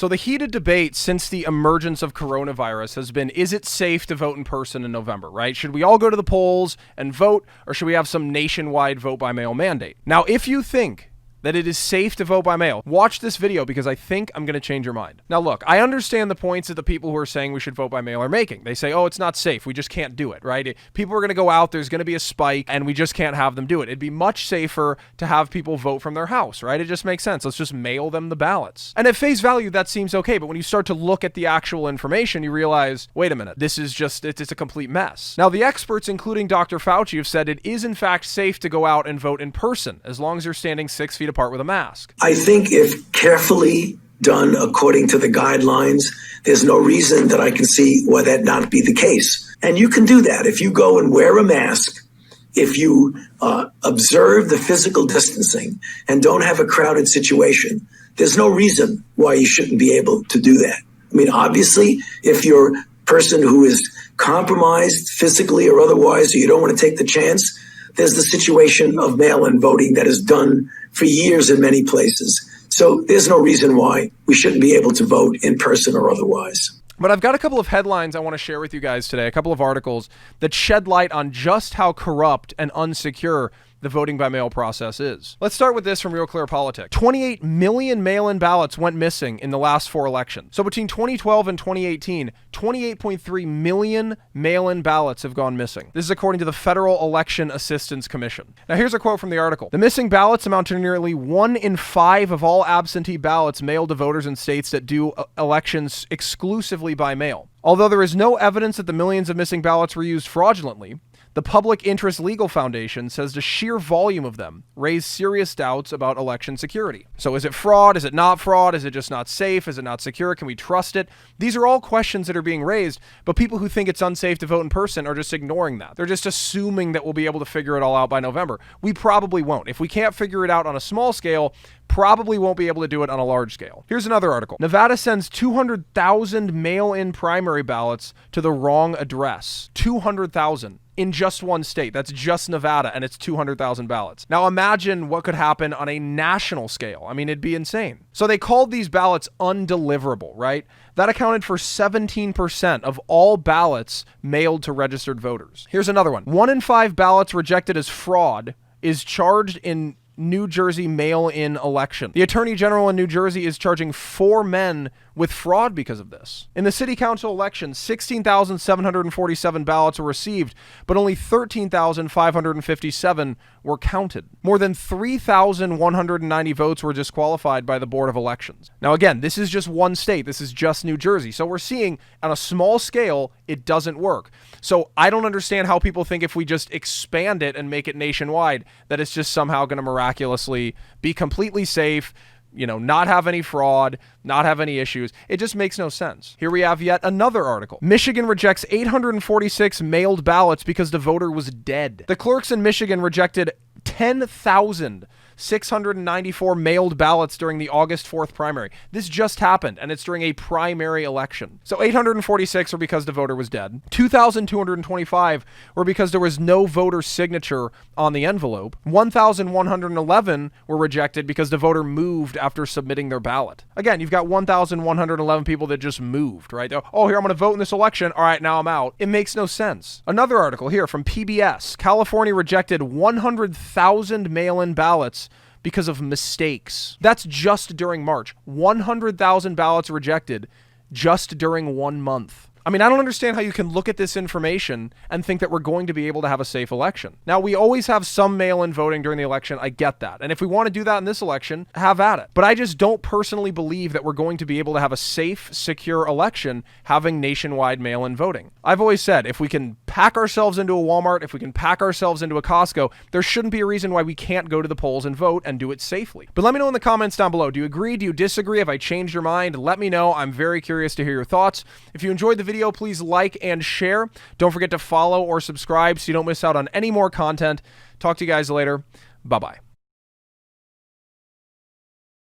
So the heated debate since the emergence of coronavirus has been, is it safe to vote in person in November, right? Should we all go to the polls and vote, or should we have some nationwide vote by mail mandate? Now, if you think that it is safe to vote by mail, watch this video because I think I'm going to change your mind. Now look, I understand the points that the people who are saying we should vote by mail are making. They say, oh, it's not safe. We just can't do it, right? People are going to go out, there's going to be a spike, and we just can't have them do it. It'd be much safer to have people vote from their house, right? It just makes sense. Let's just mail them the ballots. And at face value, that seems okay, but when you start to look at the actual information, you realize, wait a minute, this is just, it's a complete mess. Now, the experts, including Dr. Fauci, have said it is in fact safe to go out and vote in person, as long as you're standing 6 feet apart with a mask. I think if carefully done according to the guidelines, there's no reason that I can see why that not be the case. And you can do that if you go and wear a mask, if you observe the physical distancing and don't have a crowded situation. There's no reason why you shouldn't be able to do that. I mean, obviously, if you're a person who is compromised physically or otherwise, or you don't want to take the chance, there's the situation of mail-in voting that is done for years in many places. So there's no reason why we shouldn't be able to vote in person or otherwise. But I've got a couple of headlines I want to share with you guys today, a couple of articles that shed light on just how corrupt and unsecure the voting by mail process is. Let's start with this from Real Clear Politics. 28 million mail-in ballots went missing in the last 4 elections. So between 2012 and 2018, 28.3 million mail-in ballots have gone missing. This is according to the Federal Election Assistance Commission. Now here's a quote from the article. The missing ballots amount to nearly 1 in 5 of all absentee ballots mailed to voters in states that do elections exclusively by mail. Although there is no evidence that the millions of missing ballots were used fraudulently, the Public Interest Legal Foundation says the sheer volume of them raised serious doubts about election security. So is it fraud? Is it not fraud? Is it just not safe? Is it not secure? Can we trust it? These are all questions that are being raised, but people who think it's unsafe to vote in person are just ignoring that. They're just assuming that we'll be able to figure it all out by November. We probably won't. If we can't figure it out on a small scale, probably won't be able to do it on a large scale. Here's another article. Nevada sends 200,000 mail-in primary ballots to the wrong address. 200,000. In just one state. That's just Nevada, and it's 200,000 ballots. Now imagine what could happen on a national scale. I mean, it'd be insane. So they called these ballots undeliverable, right? That accounted for 17% of all ballots mailed to registered voters. Here's another one. 1 in 5 ballots rejected as fraud is charged in New Jersey mail-in election. The Attorney General in New Jersey is charging 4 men with fraud because of this. In the city council election, 16,747 ballots were received, but only 13,557 were counted. More than 3,190 votes were disqualified by the Board of Elections. Now again, this is just one state. This is just New Jersey. So we're seeing on a small scale, it doesn't work. So I don't understand how people think if we just expand it and make it nationwide, that it's just somehow going to miraculously be completely safe, you know, not have any fraud, not have any issues. It just makes no sense. Here we have yet another article. Michigan rejects 846 mailed ballots because the voter was dead. The clerks in Michigan rejected 10,694 mailed ballots during the August 4th primary. This just happened, and it's during a primary election. So 846 were because the voter was dead. 2,225 were because there was no voter signature on the envelope. 1,111 were rejected because the voter moved after submitting their ballot. Again, you've got 1,111 people that just moved, right? Oh, here, I'm going to vote in this election. All right, now I'm out. It makes no sense. Another article here from PBS. California rejected 100,000 mail-in ballots because of mistakes. That's just during March. 100,000 ballots rejected just during 1 month. I mean, I don't understand how you can look at this information and think that we're going to be able to have a safe election. Now, we always have some mail-in voting during the election. I get that. And if we want to do that in this election, have at it. But I just don't personally believe that we're going to be able to have a safe, secure election having nationwide mail-in voting. I've always said, if we can pack ourselves into a Walmart, if we can pack ourselves into a Costco, there shouldn't be a reason why we can't go to the polls and vote and do it safely. But let me know in the comments down below. Do you agree? Do you disagree? Have I changed your mind? Let me know. I'm very curious to hear your thoughts. If you enjoyed the video, please like and share. Don't forget to follow or subscribe so you don't miss out on any more content. Talk to you guys later. Bye-bye.